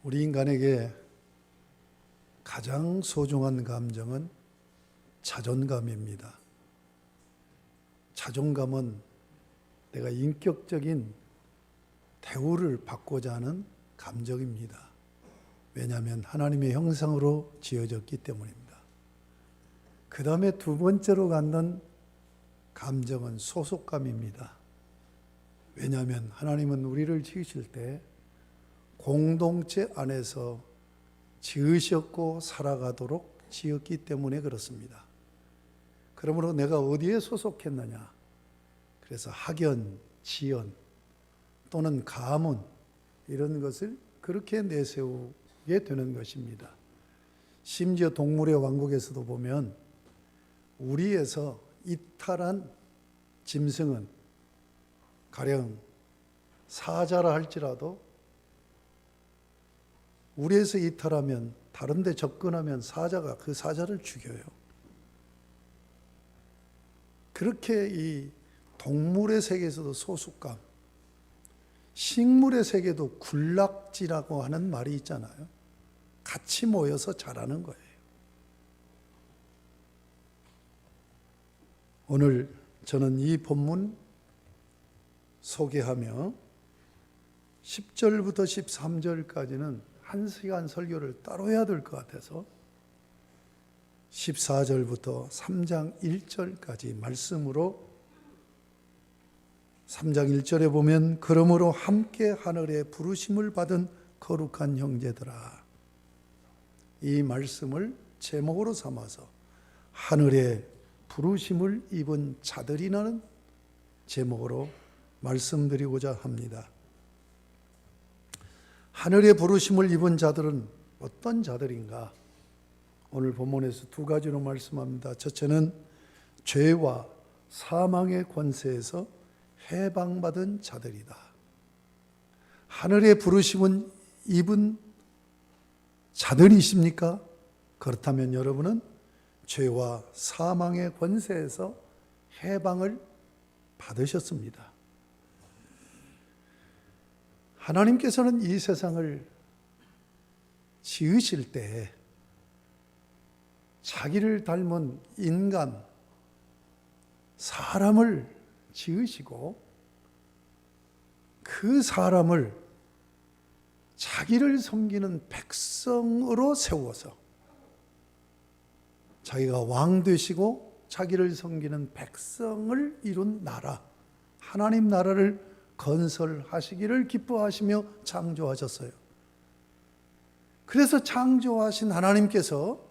우리 인간에게 가장 소중한 감정은 자존감입니다. 자존감은 내가 인격적인 대우를 받고자 하는 감정입니다. 왜냐하면 하나님의 형상으로 지어졌기 때문입니다. 그 다음에 두 번째로 갖는 감정은 소속감입니다. 왜냐하면 하나님은 우리를 지으실 때 공동체 안에서 지으셨고 살아가도록 지었기 때문에 그렇습니다. 그러므로 내가 어디에 소속했느냐? 그래서 학연, 지연 또는 가문 이런 것을 그렇게 내세우게 되는 것입니다. 심지어 동물의 왕국에서도 보면 우리에서 이탈한 짐승은 가령 사자라 할지라도 우리에서 이탈하면 다른 데 접근하면 사자가 그 사자를 죽여요. 그렇게 이 동물의 세계에서도 소속감, 식물의 세계도 군락지라고 하는 말이 있잖아요. 같이 모여서 자라는 거예요. 오늘 저는 이 본문 소개하며 10절부터 13절까지는 1시간 설교를 따로 해야 될 것 같아서 14절부터 3장 1절까지 말씀으로 3장 1절에 보면 그러므로 함께 하늘에 부르심을 받은 거룩한 형제들아, 이 말씀을 제목으로 삼아서 하늘에 부르심을 입은 자들이라는 제목으로 말씀드리고자 합니다. 하늘의 부르심을 입은 자들은 어떤 자들인가? 오늘 본문에서 두 가지로 말씀합니다. 첫째는 죄와 사망의 권세에서 해방받은 자들이다. 하늘의 부르심은 입은 자들이십니까? 그렇다면 여러분은 죄와 사망의 권세에서 해방을 받으셨습니다. 하나님께서는 이 세상을 지으실 때 자기를 닮은 인간, 사람을 지으시고 그 사람을 자기를 섬기는 백성으로 세워서 자기가 왕 되시고 자기를 섬기는 백성을 이룬 나라, 하나님 나라를 건설하시기를 기뻐하시며 창조하셨어요. 그래서 창조하신 하나님께서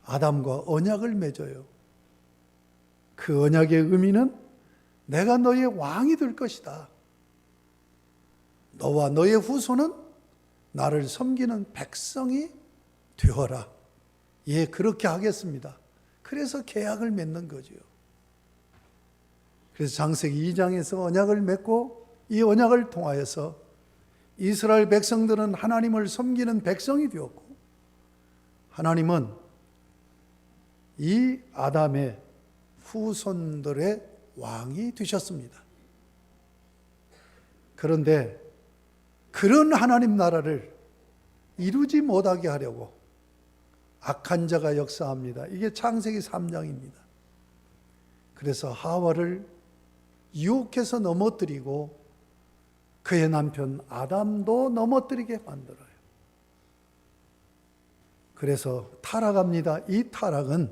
아담과 언약을 맺어요. 그 언약의 의미는 내가 너의 왕이 될 것이다. 너와 너의 후손은 나를 섬기는 백성이 되어라. 예, 그렇게 하겠습니다. 그래서 계약을 맺는 거지요. 그래서 창세기 2장에서 언약을 맺고 이 언약을 통하여서 이스라엘 백성들은 하나님을 섬기는 백성이 되었고 하나님은 이 아담의 후손들의 왕이 되셨습니다. 그런데 그런 하나님 나라를 이루지 못하게 하려고 악한 자가 역사합니다. 이게 창세기 3장입니다. 그래서 하와를 유혹해서 넘어뜨리고 그의 남편 아담도 넘어뜨리게 만들어요. 그래서 타락합니다. 이 타락은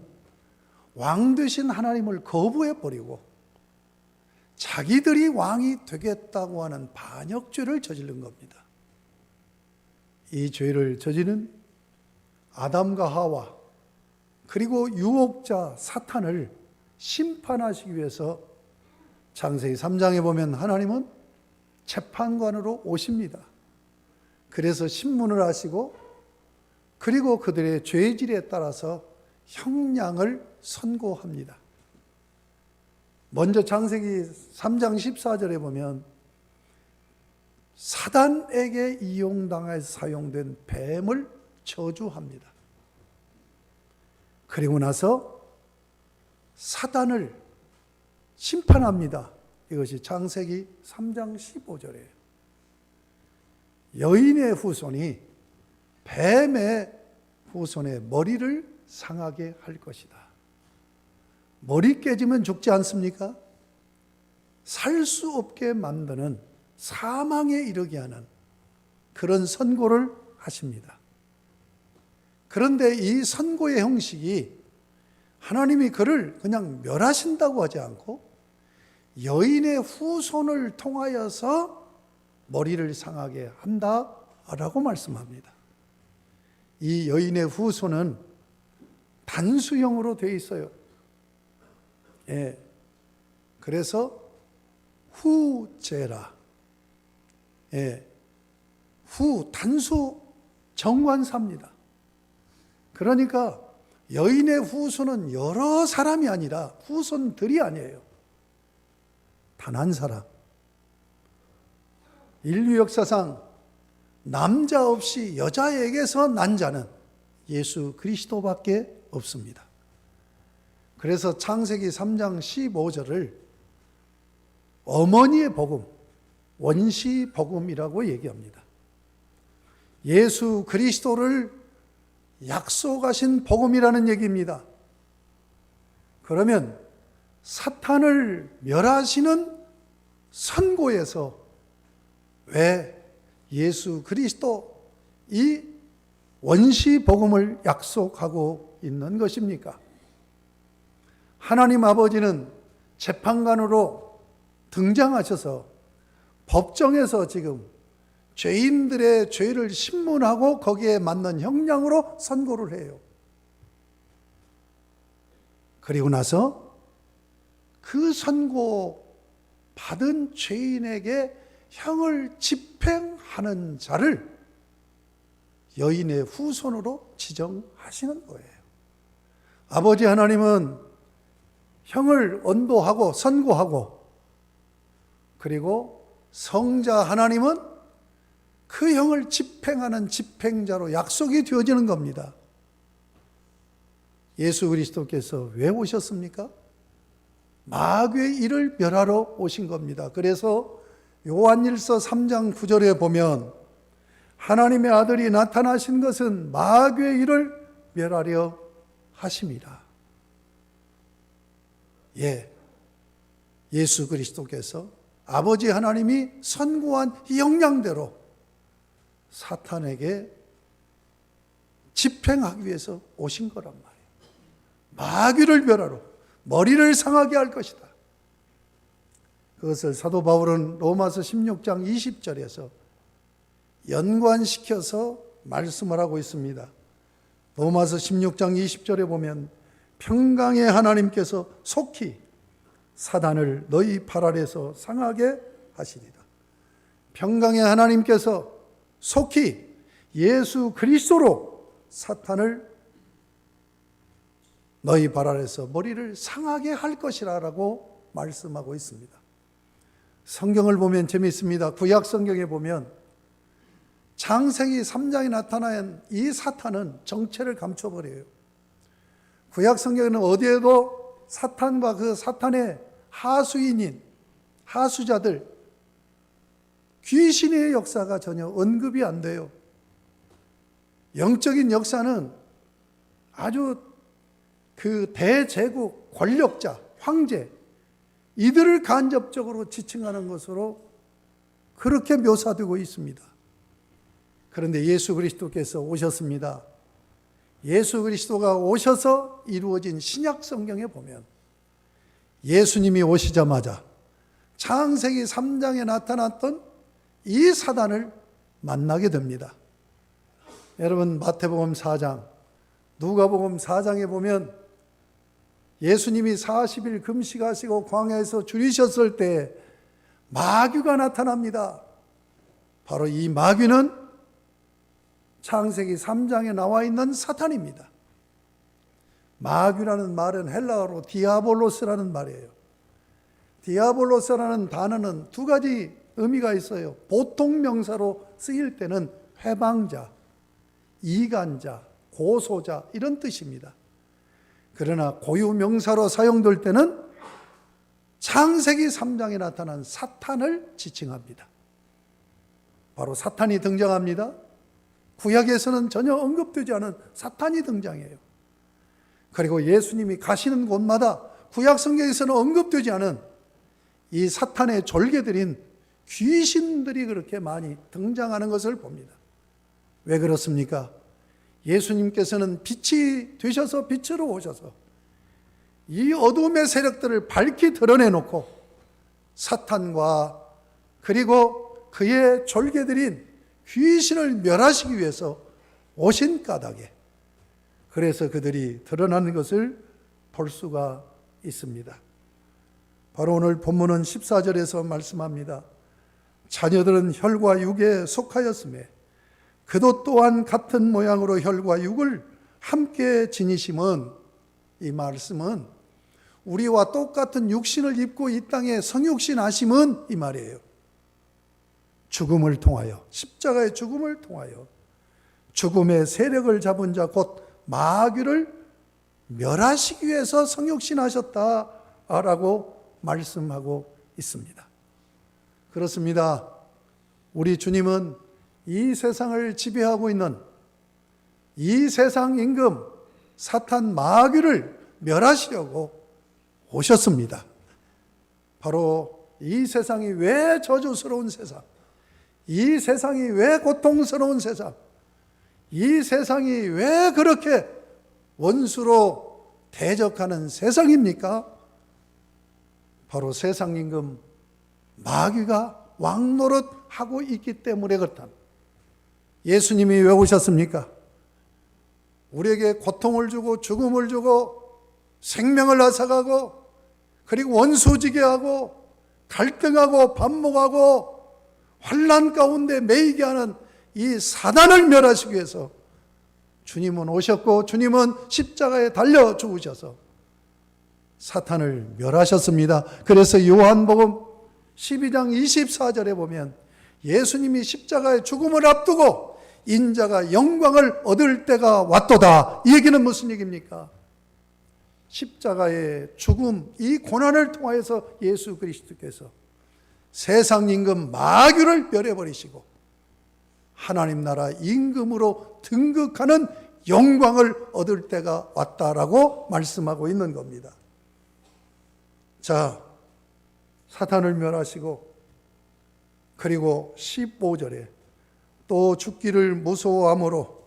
왕 되신 하나님을 거부해버리고 자기들이 왕이 되겠다고 하는 반역죄를 저지른 겁니다. 이 죄를 저지른 아담과 하와 그리고 유혹자 사탄을 심판하시기 위해서 창세기 3장에 보면 하나님은 재판관으로 오십니다. 그래서 심문을 하시고 그리고 그들의 죄질에 따라서 형량을 선고합니다. 먼저 창세기 3장 14절에 보면 사단에게 이용당해서 사용된 뱀을 저주합니다. 그리고 나서 사단을 심판합니다. 이것이 창세기 3장 15절이에요. 여인의 후손이 뱀의 후손의 머리를 상하게 할 것이다. 머리 깨지면 죽지 않습니까? 살 수 없게 만드는, 사망에 이르게 하는 그런 선고를 하십니다. 그런데 이 선고의 형식이 하나님이 그를 그냥 멸하신다고 하지 않고 여인의 후손을 통하여서 머리를 상하게 한다라고 말씀합니다. 이 여인의 후손은 단수형으로 되어 있어요. 예. 그래서 후제라. 예. 단수 정관사입니다. 그러니까 여인의 후손은 여러 사람이 아니라 후손들이 아니에요. 단 한 사람. 인류 역사상 남자 없이 여자에게서 난 자는 예수 그리스도밖에 없습니다. 그래서 창세기 3장 15절을 어머니의 복음, 원시 복음이라고 얘기합니다. 예수 그리스도를 약속하신 복음이라는 얘기입니다. 그러면 사탄을 멸하시는 선고에서 왜 예수 그리스도 이 원시 복음을 약속하고 있는 것입니까? 하나님 아버지는 재판관으로 등장하셔서 법정에서 지금 죄인들의 죄를 신문하고 거기에 맞는 형량으로 선고를 해요. 그리고 나서 그 선고 받은 죄인에게 형을 집행하는 자를 여인의 후손으로 지정하시는 거예요. 아버지 하나님은 형을 언도하고 선고하고, 그리고 성자 하나님은 그 형을 집행하는 집행자로 약속이 되어지는 겁니다. 예수 그리스도께서 왜 오셨습니까? 마귀의 일을 멸하러 오신 겁니다. 그래서 요한일서 3장 9절에 보면 하나님의 아들이 나타나신 것은 마귀의 일을 멸하려 하심이라. 예, 예수 그리스도께서 아버지 하나님이 선고한 이 형량대로 사탄에게 집행하기 위해서 오신 거란 말이에요. 마귀를 멸하러, 머리를 상하게 할 것이다. 그것을 사도 바울은 로마서 16장 20절에서 연관시켜서 말씀을 하고 있습니다. 로마서 16장 20절에 보면 평강의 하나님께서 속히 사단을 너희 발 아래서 상하게 하시리라. 평강의 하나님께서 속히 예수 그리스도로 사탄을 너희 발 아래서 머리를 상하게 할 것이라고 말씀하고 있습니다. 성경을 보면 재미있습니다. 구약 성경에 보면 창세기 3장에 나타난 이 사탄은 정체를 감춰버려요. 구약 성경에는 어디에도 사탄과 그 사탄의 하수인인, 하수자들, 귀신의 역사가 전혀 언급이 안 돼요. 영적인 역사는 아주 그 대제국 권력자, 황제, 이들을 간접적으로 지칭하는 것으로 그렇게 묘사되고 있습니다. 그런데 예수 그리스도께서 오셨습니다. 예수 그리스도가 오셔서 이루어진 신약 성경에 보면 예수님이 오시자마자 창세기 3장에 나타났던 이 사단을 만나게 됩니다. 여러분, 마태복음 4장, 누가복음 4장에 보면 예수님이 40일 금식하시고 광야에서 줄이셨을 때 마귀가 나타납니다. 바로 이 마귀는 창세기 3장에 나와 있는 사탄입니다. 마귀라는 말은 헬라어로 디아볼로스라는 말이에요. 디아볼로스라는 단어는 두 가지 의미가 있어요. 보통 명사로 쓰일 때는 회방자, 이간자, 고소자 이런 뜻입니다. 그러나 고유 명사로 사용될 때는 창세기 3장에 나타난 사탄을 지칭합니다. 바로 사탄이 등장합니다. 구약에서는 전혀 언급되지 않은 사탄이 등장해요. 그리고 예수님이 가시는 곳마다 구약 성경에서는 언급되지 않은 이 사탄의 졸개들인 귀신들이 그렇게 많이 등장하는 것을 봅니다. 왜 그렇습니까? 예수님께서는 빛이 되셔서 빛으로 오셔서 이 어둠의 세력들을 밝히 드러내놓고 사탄과 그리고 그의 졸개들인 귀신을 멸하시기 위해서 오신 까닭에, 그래서 그들이 드러나는 것을 볼 수가 있습니다. 바로 오늘 본문은 14절에서 말씀합니다. 자녀들은 혈과 육에 속하였음에 그도 또한 같은 모양으로 혈과 육을 함께 지니심은, 이 말씀은 우리와 똑같은 육신을 입고 이 땅에 성육신 하심은 이 말이에요. 죽음을 통하여, 십자가의 죽음을 통하여 죽음의 세력을 잡은 자 곧 마귀를 멸하시기 위해서 성육신 하셨다라고 말씀하고 있습니다. 그렇습니다. 우리 주님은 이 세상을 지배하고 있는 이 세상 임금 사탄 마귀를 멸하시려고 오셨습니다. 바로 이 세상이 왜 저주스러운 세상, 이 세상이 왜 고통스러운 세상, 이 세상이 왜 그렇게 원수로 대적하는 세상입니까? 바로 세상 임금 마귀가 왕노릇하고 있기 때문에 그렇다. 예수님이 왜 오셨습니까? 우리에게 고통을 주고 죽음을 주고 생명을 앗아가고 그리고 원수지게 하고 갈등하고 반목하고 환난 가운데 매이게 하는 이 사단을 멸하시기 위해서 주님은 오셨고, 주님은 십자가에 달려 죽으셔서 사탄을 멸하셨습니다. 그래서 요한복음 12장 24절에 보면 예수님이 십자가의 죽음을 앞두고 인자가 영광을 얻을 때가 왔도다. 이 얘기는 무슨 얘기입니까? 십자가의 죽음, 이 고난을 통하여서 예수 그리스도께서 세상 임금 마귀를 멸해버리시고 하나님 나라 임금으로 등극하는 영광을 얻을 때가 왔다라고 말씀하고 있는 겁니다. 자, 사탄을 멸하시고 그리고 15절에 또 죽기를 무서워함으로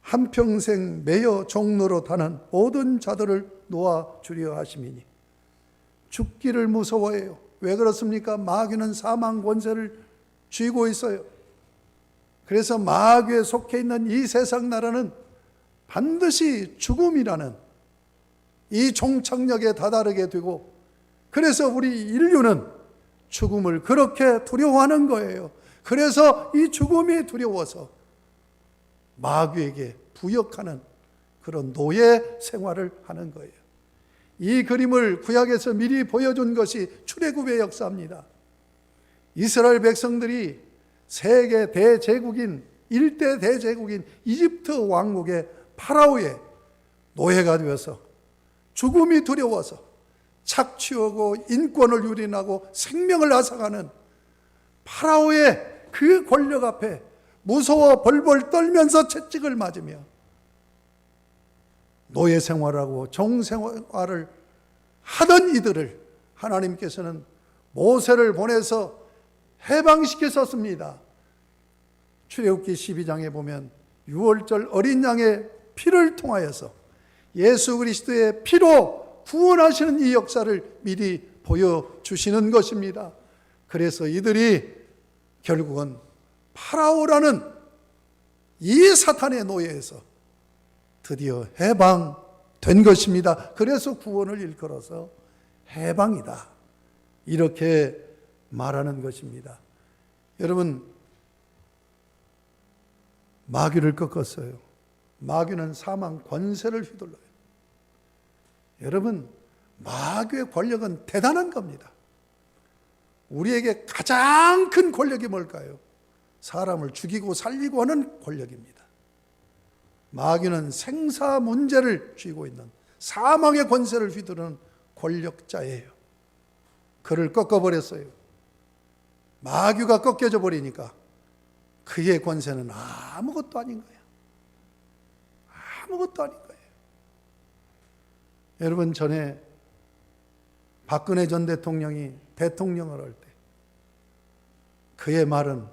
한평생 매여 종로로 타는 모든 자들을 놓아주려 하심이니, 죽기를 무서워해요. 왜 그렇습니까? 마귀는 사망 권세를 쥐고 있어요. 그래서 마귀에 속해 있는 이 세상 나라는 반드시 죽음이라는 이 종착역에 다다르게 되고, 그래서 우리 인류는 죽음을 그렇게 두려워하는 거예요. 그래서 이 죽음이 두려워서 마귀에게 부역하는 그런 노예 생활을 하는 거예요. 이 그림을 구약에서 미리 보여준 것이 출애굽의 역사입니다. 이스라엘 백성들이 세계 대제국인, 일대 대제국인 이집트 왕국의 파라오의 노예가 되어서 죽음이 두려워서 착취하고 인권을 유린하고 생명을 앗아가는 파라오의 그 권력 앞에 무서워 벌벌 떨면서 채찍을 맞으며 노예 생활하고 종 생활을 하던 이들을 하나님께서는 모세를 보내서 해방시켰었습니다. 출애굽기 12장에 보면 6월절 어린 양의 피를 통하여서 예수 그리스도의 피로 구원하시는 이 역사를 미리 보여주시는 것입니다. 그래서 이들이 결국은 파라오라는 이 사탄의 노예에서 드디어 해방된 것입니다. 그래서 구원을 일컬어서 해방이다, 이렇게 말하는 것입니다. 여러분, 마귀를 꺾었어요. 마귀는 사망 권세를 휘둘러요. 여러분, 마귀의 권력은 대단한 겁니다. 우리에게 가장 큰 권력이 뭘까요? 사람을 죽이고 살리고 하는 권력입니다. 마귀는 생사 문제를 쥐고 있는 사망의 권세를 휘두르는 권력자예요. 그를 꺾어버렸어요. 마귀가 꺾여져 버리니까 그의 권세는 아무것도 아닌 거예요. 아무것도 아닌 거예요. 여러분, 전에 박근혜 전 대통령이 대통령을 할 때 그의 말은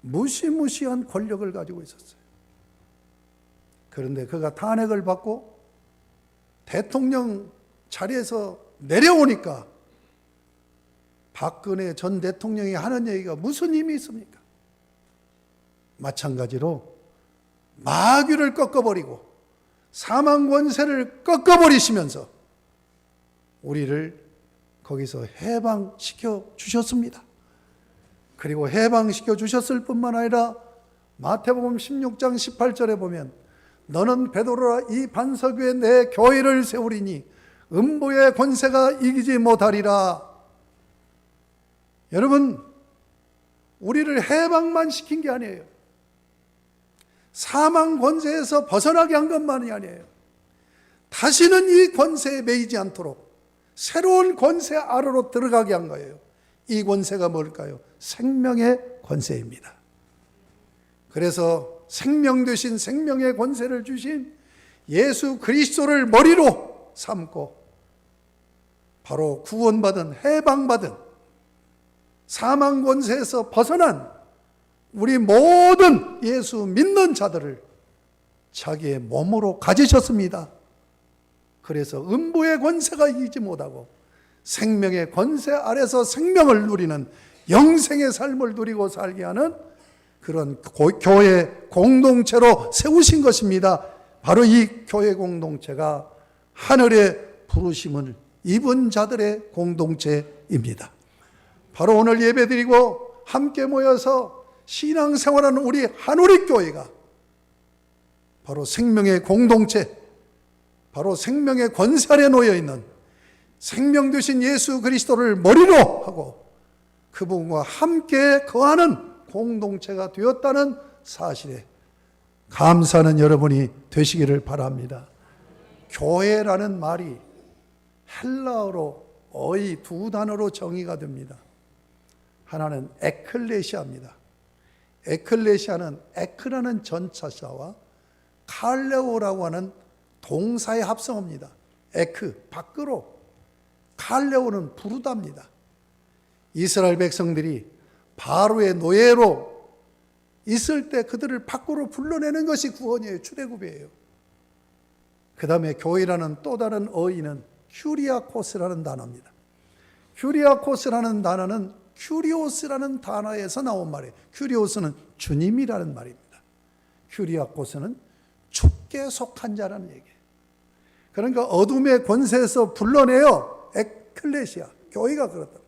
무시무시한 권력을 가지고 있었어요. 그런데 그가 탄핵을 받고 대통령 자리에서 내려오니까 박근혜 전 대통령이 하는 얘기가 무슨 힘이 있습니까? 마찬가지로 마귀를 꺾어버리고 사망 권세를 꺾어버리시면서 우리를 거기서 해방시켜 주셨습니다. 그리고 해방시켜 주셨을 뿐만 아니라 마태복음 16장 18절에 보면 너는 베드로라, 이 반석 위에 내 교회를 세우리니 음부의 권세가 이기지 못하리라. 여러분, 우리를 해방만 시킨 게 아니에요. 사망 권세에서 벗어나게 한 것만이 아니에요. 다시는 이 권세에 매이지 않도록 새로운 권세 아래로 들어가게 한 거예요. 이 권세가 뭘까요? 생명의 권세입니다. 그래서 생명 되신 생명의 권세를 주신 예수 그리스도를 머리로 삼고 바로 구원받은, 해방받은, 사망 권세에서 벗어난 우리 모든 예수 믿는 자들을 자기의 몸으로 가지셨습니다. 그래서 음부의 권세가 이기지 못하고 생명의 권세 아래서 생명을 누리는 영생의 삶을 누리고 살게 하는 그런 교회 공동체로 세우신 것입니다. 바로 이 교회 공동체가 하늘의 부르심을 입은 자들의 공동체입니다. 바로 오늘 예배드리고 함께 모여서 신앙생활하는 우리 한우리교회가 바로 생명의 공동체, 바로 생명의 권세 아래 놓여있는 생명 되신 예수 그리스도를 머리로 하고 그분과 함께 거하는 공동체가 되었다는 사실에 감사하는 여러분이 되시기를 바랍니다. 교회라는 말이 헬라어로 거의 두 단어로 정의가 됩니다. 하나는 에클레시아입니다. 에클레시아는 에크라는 전차사와 칼레오라고 하는 동사의 합성어입니다. 에크, 밖으로, 칼레오는 부르다입니다. 이스라엘 백성들이 바로의 노예로 있을 때 그들을 밖으로 불러내는 것이 구원이에요. 출애굽이에요. 그 다음에 교회라는 또 다른 어휘는 큐리아코스라는 단어입니다. 큐리아코스라는 단어는 큐리오스라는 단어에서 나온 말이에요. 큐리오스는 주님이라는 말입니다. 큐리아코스는 주께 속한 자라는 얘기예요. 그러니까 어둠의 권세에서 불러내어 에클레시아, 교회가 그렇다.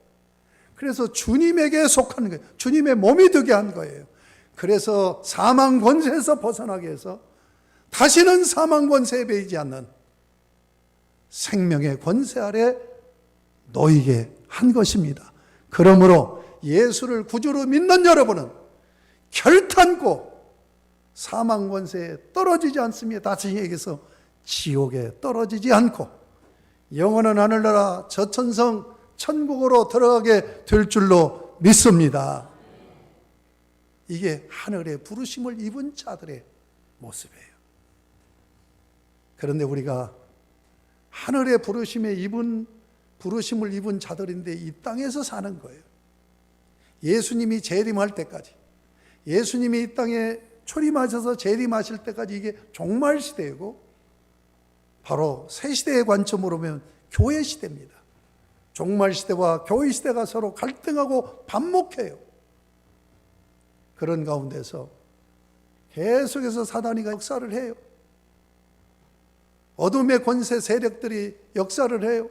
그래서 주님에게 속한 거예요. 주님의 몸이 되게 한 거예요. 그래서 사망 권세에서 벗어나게 해서 다시는 사망 권세에 매이지 않는 생명의 권세 아래 놓이게 한 것입니다. 그러므로 예수를 구주로 믿는 여러분은 결탄코 사망 권세에 떨어지지 않습니다. 다시 얘기해서 지옥에 떨어지지 않고 영원한 하늘나라 저천성 천국으로 들어가게 될 줄로 믿습니다. 이게 하늘의 부르심을 입은 자들의 모습이에요. 그런데 우리가 하늘의 부르심을 입은 자들인데 이 땅에서 사는 거예요. 예수님이 재림할 때까지, 예수님이 이 땅에 초림하셔서 재림하실 때까지 이게 종말 시대이고 바로 새 시대의 관점으로 보면 교회 시대입니다. 종말 시대와 교회 시대가 서로 갈등하고 반목해요. 그런 가운데서 계속해서 사단이가 역사를 해요. 어둠의 권세 세력들이 역사를 해요.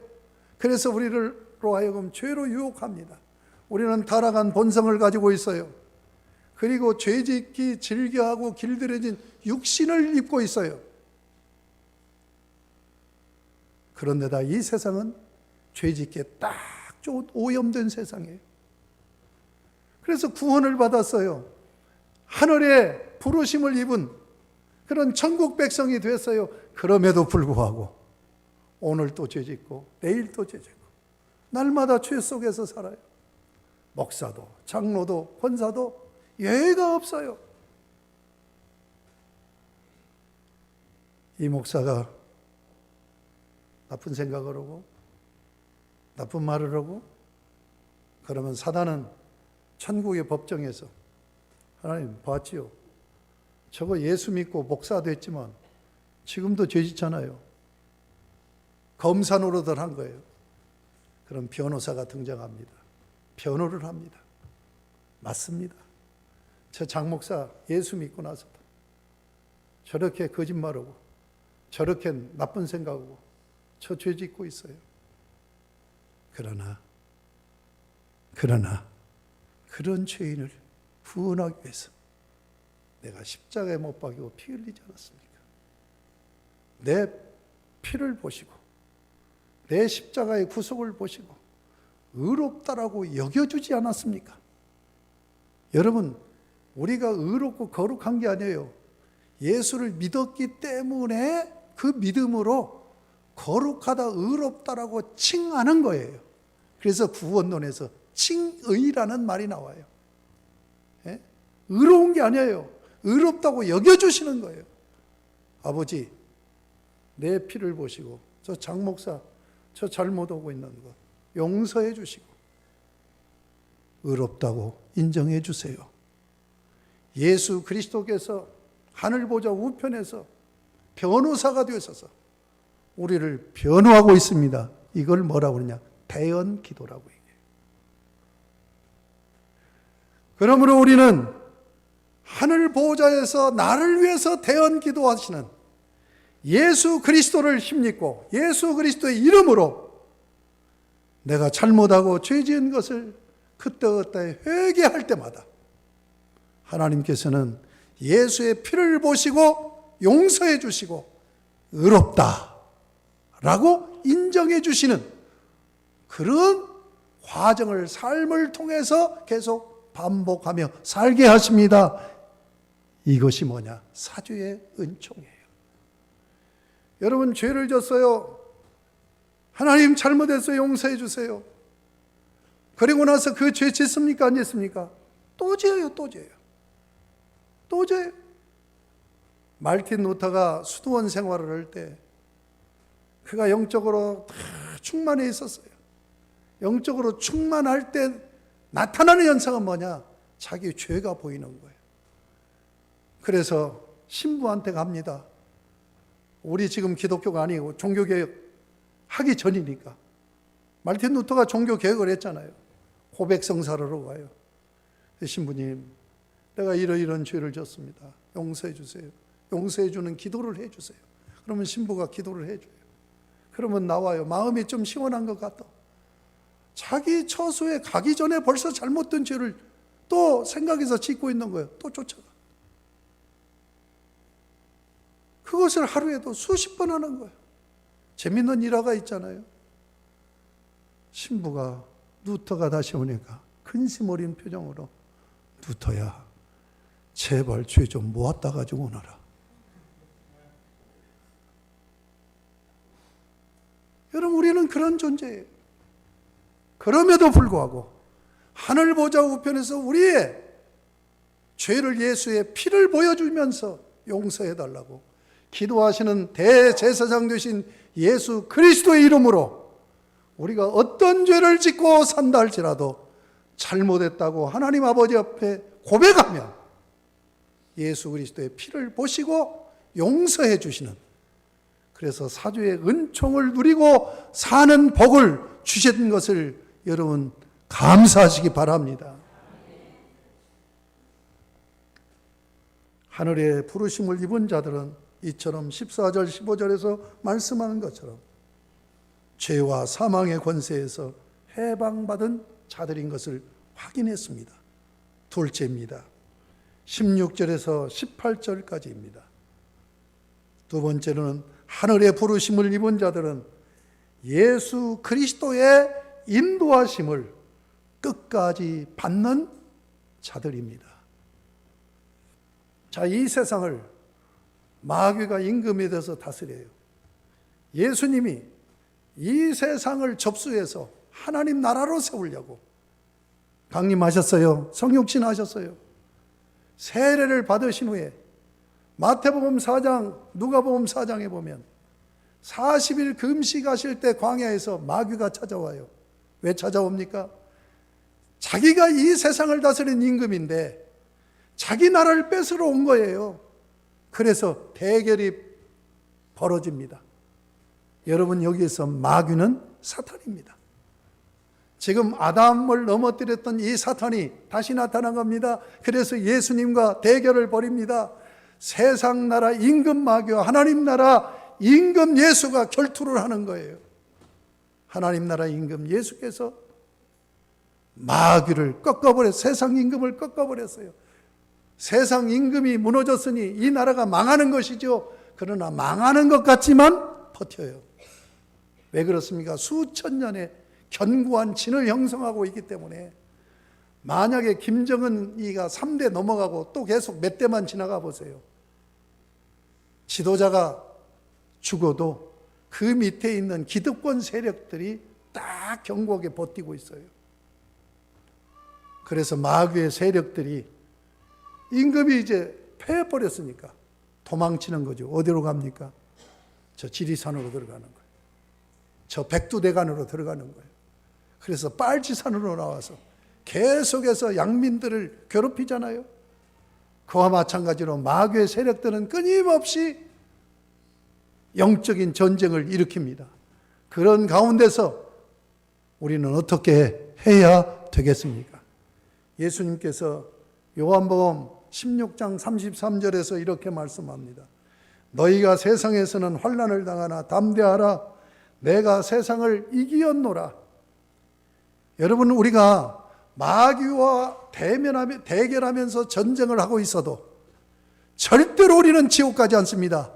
그래서 우리로 하여금 죄로 유혹합니다. 우리는 타락한 본성을 가지고 있어요. 그리고 죄짓기 즐겨하고 길들여진 육신을 입고 있어요. 그런데다 이 세상은 죄짓기에 딱 좋은 오염된 세상이에요. 그래서 구원을 받았어요. 하늘의 부르심을 입은 그런 천국 백성이 됐어요. 그럼에도 불구하고 오늘 또 죄짓고 내일 또 죄짓고 날마다 죄 속에서 살아요. 목사도 장로도 권사도 예외가 없어요. 이 목사가 나쁜 생각을 하고 나쁜 말을 하고 그러면 사단은 천국의 법정에서 하나님 봤지요. 저거 예수 믿고 목사 됐지만 지금도 죄짓잖아요. 검사 노릇을 한 거예요. 그럼 변호사가 등장합니다. 변호를 합니다. 맞습니다. 저 장 목사 예수 믿고 나서도 저렇게 거짓말하고 저렇게 나쁜 생각하고 저 죄 짓고 있어요. 그러나 그런 죄인을 구원하기 위해서 내가 십자가에 못 박이고 피 흘리지 않았습니까? 내 피를 보시고 내 십자가의 구속을 보시고 의롭다라고 여겨주지 않았습니까? 여러분, 우리가 의롭고 거룩한 게 아니에요. 예수를 믿었기 때문에 그 믿음으로 거룩하다, 의롭다라고 칭하는 거예요. 그래서 구원론에서 칭의라는 말이 나와요. 예? 의로운 게 아니에요. 의롭다고 여겨주시는 거예요. 아버지, 내 피를 보시고 저 장 목사 저 잘못하고 있는 거 용서해 주시고 의롭다고 인정해 주세요. 예수 그리스도께서 하늘 보좌 우편에서 변호사가 되셔서 우리를 변호하고 있습니다. 이걸 뭐라고 그러냐? 대언 기도라고 얘기해요. 그러므로 우리는 하늘 보좌에서 나를 위해서 대언 기도하시는 예수 그리스도를 힘입고 예수 그리스도의 이름으로 내가 잘못하고 죄 지은 것을 그때그때 회개할 때마다 하나님께서는 예수의 피를 보시고 용서해 주시고 의롭다 라고 인정해 주시는 그런 과정을 삶을 통해서 계속 반복하며 살게 하십니다. 이것이 뭐냐? 사죄의 은총이에요. 여러분, 죄를 졌어요. 하나님 잘못했어요. 용서해 주세요. 그리고 나서 그 죄 짓습니까? 안 짓습니까? 또 죄예요. 또 죄예요. 또 죄예요. 말틴 루터가 수도원 생활을 할 때 그가 영적으로 다 충만해 있었어요. 영적으로 충만할 때 나타나는 현상은 뭐냐? 자기 죄가 보이는 거예요. 그래서 신부한테 갑니다. 우리 지금 기독교가 아니고 종교개혁 하기 전이니까. 말틴 루터가 종교개혁을 했잖아요. 고백성사를 하고 가요. 신부님, 내가 이런 죄를 졌습니다. 용서해 주세요. 용서해 주는 기도를 해 주세요. 그러면 신부가 기도를 해줘요. 그러면 나와요. 마음이 좀 시원한 것 같다. 자기 처소에 가기 전에 벌써 잘못된 죄를 또 생각해서 짓고 있는 거예요. 또 쫓아가. 그것을 하루에도 수십 번 하는 거예요. 재밌는 일화가 있잖아요. 신부가 루터가 다시 오니까 근심 어린 표정으로 루터야, 제발 죄 좀 모았다 가지고 오너라. 여러분, 우리는 그런 존재예요. 그럼에도 불구하고 하늘 보좌 우편에서 우리의 죄를 예수의 피를 보여주면서 용서해달라고 기도하시는 대제사장 되신 예수 그리스도의 이름으로 우리가 어떤 죄를 짓고 산다 할지라도 잘못했다고 하나님 아버지 앞에 고백하면 예수 그리스도의 피를 보시고 용서해 주시는, 그래서 사죄의 은총을 누리고 사는 복을 주신 것을 여러분 감사하시기 바랍니다. 하늘의 부르심을 입은 자들은 이처럼 14절 15절에서 말씀하는 것처럼 죄와 사망의 권세에서 해방받은 자들인 것을 확인했습니다. 둘째입니다. 16절에서 18절까지입니다. 두 번째로는 하늘의 부르심을 입은 자들은 예수 그리스도의 인도하심을 끝까지 받는 자들입니다. 자, 이 세상을 마귀가 임금이 돼서 다스려요. 예수님이 이 세상을 접수해서 하나님 나라로 세우려고 강림하셨어요. 성육신 하셨어요. 세례를 받으신 후에 마태복음 4장, 누가복음 4장에 보면 40일 금식하실 때 광야에서 마귀가 찾아와요. 왜 찾아옵니까? 자기가 이 세상을 다스린 임금인데 자기 나라를 뺏으러 온 거예요. 그래서 대결이 벌어집니다. 여러분, 여기에서 마귀는 사탄입니다. 지금 아담을 넘어뜨렸던 이 사탄이 다시 나타난 겁니다. 그래서 예수님과 대결을 벌입니다. 세상 나라 임금 마귀와 하나님 나라 임금 예수가 결투를 하는 거예요. 하나님 나라 임금 예수께서 마귀를 꺾어버렸어요. 세상 임금을 꺾어버렸어요. 세상 임금이 무너졌으니 이 나라가 망하는 것이죠. 그러나 망하는 것 같지만 버텨요. 왜 그렇습니까? 수천 년의 견고한 진을 형성하고 있기 때문에. 만약에 김정은이가 3대 넘어가고 또 계속 몇 대만 지나가 보세요. 지도자가 죽어도 그 밑에 있는 기득권 세력들이 딱 견고하게 버티고 있어요. 그래서 마귀의 세력들이 임금이 이제 패해버렸으니까 도망치는 거죠. 어디로 갑니까? 저 지리산으로 들어가는 거예요. 저 백두대간으로 들어가는 거예요. 그래서 빨치산으로 나와서 계속해서 양민들을 괴롭히잖아요. 그와 마찬가지로 마귀의 세력들은 끊임없이 영적인 전쟁을 일으킵니다. 그런 가운데서 우리는 어떻게 해야 되겠습니까? 예수님께서 요한복음 16장 33절에서 이렇게 말씀합니다. 너희가 세상에서는 환난을 당하나 담대하라. 내가 세상을 이기었노라. 여러분, 우리가 마귀와 대결하면서 전쟁을 하고 있어도 절대로 우리는 지옥 가지 않습니다.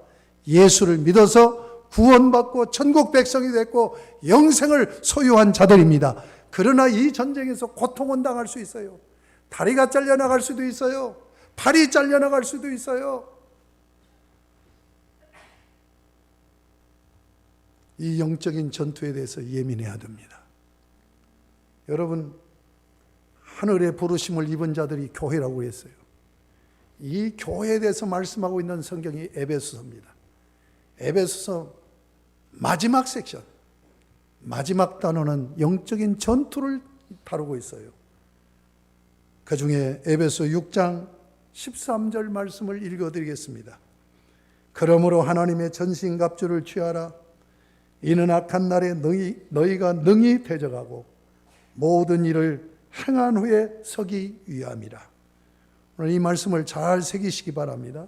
예수를 믿어서 구원받고 천국 백성이 됐고 영생을 소유한 자들입니다. 그러나 이 전쟁에서 고통은 당할 수 있어요. 다리가 잘려나갈 수도 있어요. 팔이 잘려나갈 수도 있어요. 이 영적인 전투에 대해서 예민해야 됩니다. 여러분, 하늘의 부르심을 입은 자들이 교회라고 했어요. 이 교회에 대해서 말씀하고 있는 성경이 에베소서입니다. 에베소서 마지막 섹션, 마지막 단어는 영적인 전투를 다루고 있어요. 그 중에 에베소 6장 13절 말씀을 읽어드리겠습니다. 그러므로 하나님의 전신갑주를 취하라. 이는 악한 날에 너희가 능히 대적하고 모든 일을 행한 후에 서기 위함이라. 오늘 이 말씀을 잘 새기시기 바랍니다.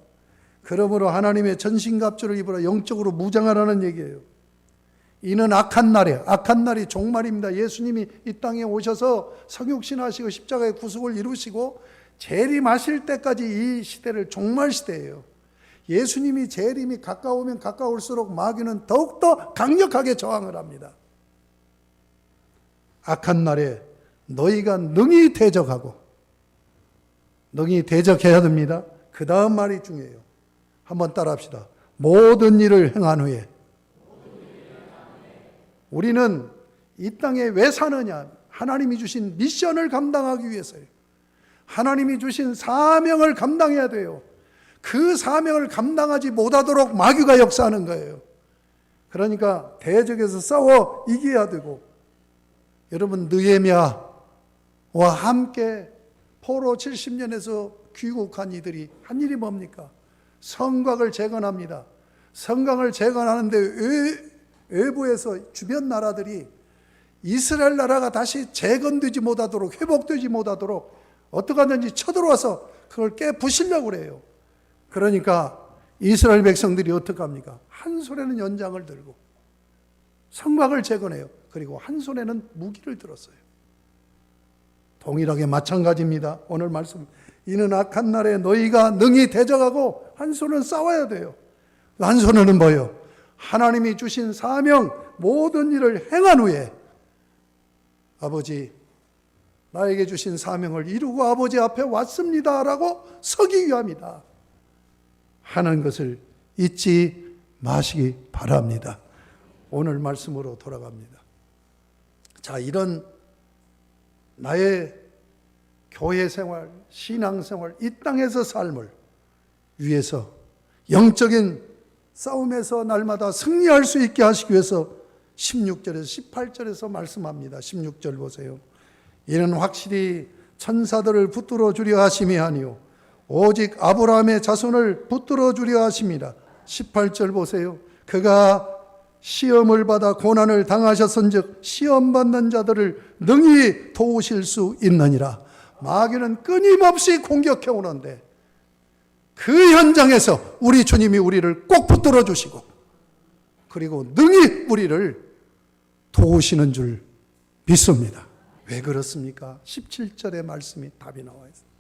그러므로 하나님의 전신갑주를 입으라. 영적으로 무장하라는 얘기예요. 이는 악한 날이 종말입니다. 예수님이 이 땅에 오셔서 성육신하시고 십자가의 구속을 이루시고 재림하실 때까지 이 시대를 종말 시대예요. 예수님이 재림이 가까우면 가까울수록 마귀는 더욱더 강력하게 저항을 합니다. 악한 날에 너희가 능히 대적하고, 능히 대적해야 됩니다. 그 다음 말이 중요해요. 한번 따라합시다. 모든 일을 행한 후에. 우리는 이 땅에 왜 사느냐? 하나님이 주신 미션을 감당하기 위해서요. 하나님이 주신 사명을 감당해야 돼요. 그 사명을 감당하지 못하도록 마귀가 역사하는 거예요. 그러니까 대적에서 싸워 이겨야 되고, 여러분, 느헤미야와 함께 포로 70년에서 귀국한 이들이 한 일이 뭡니까? 성곽을 재건합니다. 성곽을 재건하는데 외부에서 주변 나라들이 이스라엘 나라가 다시 재건되지 못하도록, 회복되지 못하도록 어떻게 하든지 쳐들어와서 그걸 깨부시려고 그래요. 그러니까 이스라엘 백성들이 어떻게 합니까? 한 손에는 연장을 들고 성곽을 재건해요. 그리고 한 손에는 무기를 들었어요. 동일하게 마찬가지입니다. 오늘 말씀, 이는 악한 날에 너희가 능히 대적하고 한 손은 싸워야 돼요. 한 손에는 뭐예요? 하나님이 주신 사명, 모든 일을 행한 후에 아버지, 나에게 주신 사명을 이루고 아버지 앞에 왔습니다 라고 서기 위함이다 하는 것을 잊지 마시기 바랍니다. 오늘 말씀으로 돌아갑니다. 자, 이런 나의 교회 생활, 신앙 생활, 이 땅에서 삶을 위해서 영적인 싸움에서 날마다 승리할 수 있게 하시기 위해서 16절에서 18절에서 말씀합니다. 16절 보세요. 이는 확실히 천사들을 붙들어 주려 하심이 아니요 오직 아브라함의 자손을 붙들어 주려 하심이라. 18절 보세요. 그가 시험을 받아 고난을 당하셨은즉 시험 받는 자들을 능히 도우실 수 있느니라. 마귀는 끊임없이 공격해 오는데 그 현장에서 우리 주님이 우리를 꼭 붙들어 주시고 그리고 능히 우리를 도우시는 줄 믿습니다. 왜 그렇습니까? 17절의 말씀이 답이 나와 있습니다.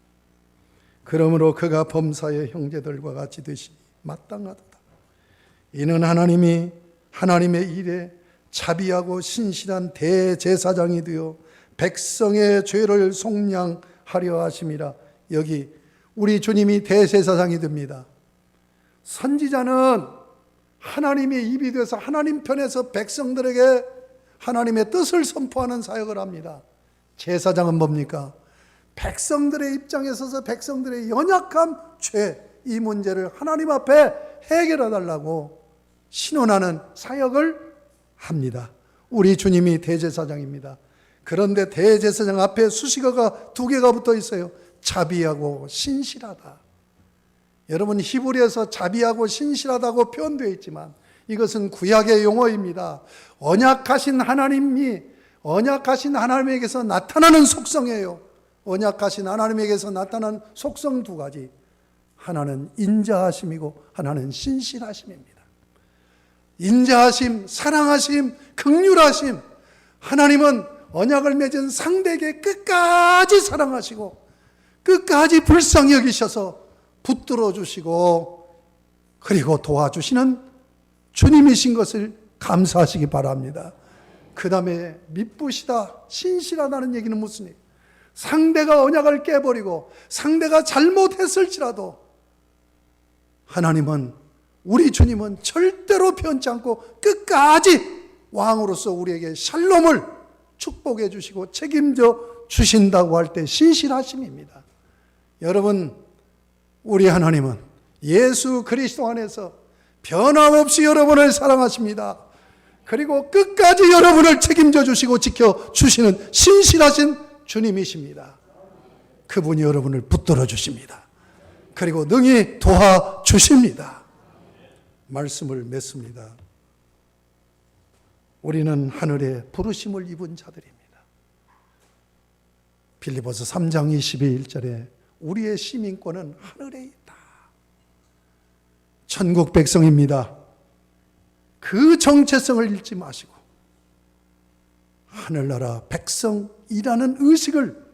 그러므로 그가 범사의 형제들과 같이 되시니 마땅하도다. 이는 하나님이 하나님의 일에 자비하고 신실한 대제사장이 되어 백성의 죄를 속량하려 하심이라. 여기 우리 주님이 대제사장이 됩니다. 선지자는 하나님의 입이 되어서 하나님 편에서 백성들에게 하나님의 뜻을 선포하는 사역을 합니다. 제사장은 뭡니까? 백성들의 입장에 서서 백성들의 연약함, 죄, 이 문제를 하나님 앞에 해결해 달라고 신원하는 사역을 합니다. 우리 주님이 대제사장입니다. 그런데 대제사장 앞에 수식어가 2개가 붙어 있어요. 자비하고 신실하다. 여러분, 히브리에서 자비하고 신실하다고 표현되어 있지만 이것은 구약의 용어입니다. 언약하신 하나님에게서 나타나는 속성이에요. 언약하신 하나님에게서 나타나는 속성 2가지. 하나는 인자하심이고 하나는 신실하심입니다. 인자하심, 사랑하심, 긍휼하심. 하나님은 언약을 맺은 상대에게 끝까지 사랑하시고 끝까지 불쌍히 여기셔서 붙들어 주시고 그리고 도와주시는 주님이신 것을 감사하시기 바랍니다. 그 다음에 미쁘시다, 신실하다는 얘기는 무슨 얘기예요? 상대가 언약을 깨버리고 상대가 잘못했을지라도 하나님은, 우리 주님은 절대로 변치 않고 끝까지 왕으로서 우리에게 샬롬을 축복해 주시고 책임져 주신다고 할 때 신실하심입니다. 여러분, 우리 하나님은 예수 그리스도 안에서 변함없이 여러분을 사랑하십니다. 그리고 끝까지 여러분을 책임져 주시고 지켜 주시는 신실하신 주님이십니다. 그분이 여러분을 붙들어 주십니다. 그리고 능히 도와주십니다. 말씀을 맺습니다. 우리는 하늘에 부르심을 입은 자들입니다. 빌립보서 3장 22절에 우리의 시민권은 하늘에 있다. 천국 백성입니다. 그 정체성을 잃지 마시고 하늘나라 백성이라는 의식을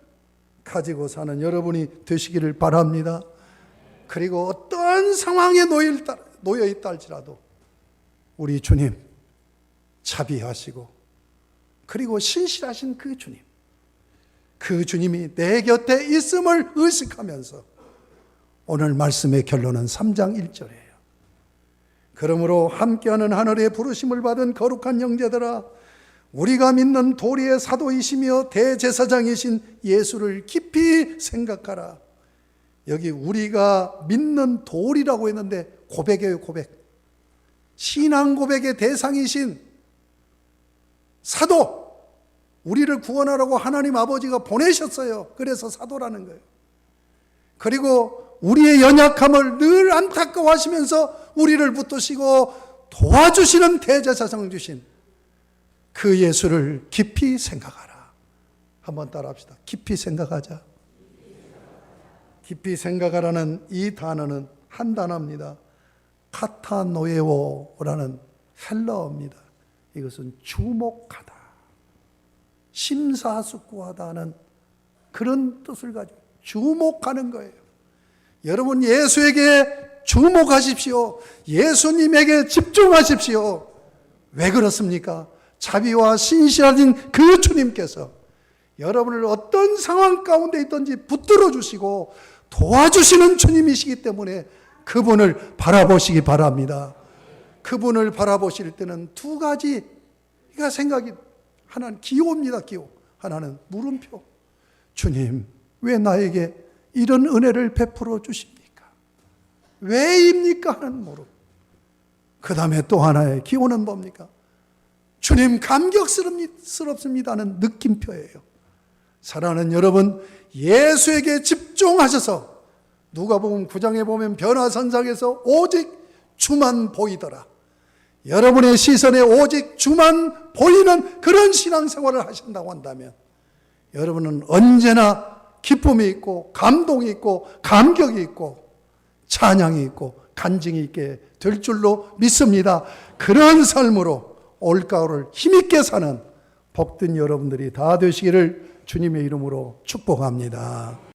가지고 사는 여러분이 되시기를 바랍니다. 그리고 어떠한 상황에 놓여 있다 할지라도 우리 주님 자비하시고 그리고 신실하신 그 주님, 그 주님이 내 곁에 있음을 의식하면서 오늘 말씀의 결론은 3장 1절이에요. 그러므로 함께하는 하늘의 부르심을 받은 거룩한 형제들아, 우리가 믿는 도리의 사도이시며 대제사장이신 예수를 깊이 생각하라. 여기 우리가 믿는 도리라고 했는데 고백이에요, 고백. 신앙 고백의 대상이신 사도, 우리를 구원하라고 하나님 아버지가 보내셨어요. 그래서 사도라는 거예요. 그리고 우리의 연약함을 늘 안타까워하시면서 우리를 붙드시고 도와주시는 대제사장 주신 그 예수를 깊이 생각하라. 한번 따라합시다. 깊이 생각하자. 깊이 생각하라는 이 단어는 한 단어입니다. 카타노에오라는 헬라어입니다. 이것은 주목하다, 심사숙고하다는 그런 뜻을 가지고 주목하는 거예요. 여러분, 예수에게 주목하십시오. 예수님에게 집중하십시오. 왜 그렇습니까? 자비와 신실하신 그 주님께서 여러분을 어떤 상황 가운데 있든지 붙들어 주시고 도와주시는 주님이시기 때문에 그분을 바라보시기 바랍니다. 그분을 바라보실 때는 2가지가 생각이, 하나는 기호입니다. 기호. 하나는 물음표. 주님, 왜 나에게 이런 은혜를 베풀어 주십니까? 왜입니까? 하는 물음. 그 다음에 또 하나의 기호는 뭡니까? 주님 감격스럽습니다는 느낌표예요. 사랑하는 여러분, 예수에게 집중하셔서 누가복음 9장에 보면 변화산상에서 오직 주만 보이더라. 여러분의 시선에 오직 주만 보이는 그런 신앙생활을 하신다고 한다면 여러분은 언제나 기쁨이 있고 감동이 있고 감격이 있고 찬양이 있고 간증이 있게 될 줄로 믿습니다. 그런 삶으로 올가을을 힘있게 사는 복된 여러분들이 다 되시기를 주님의 이름으로 축복합니다.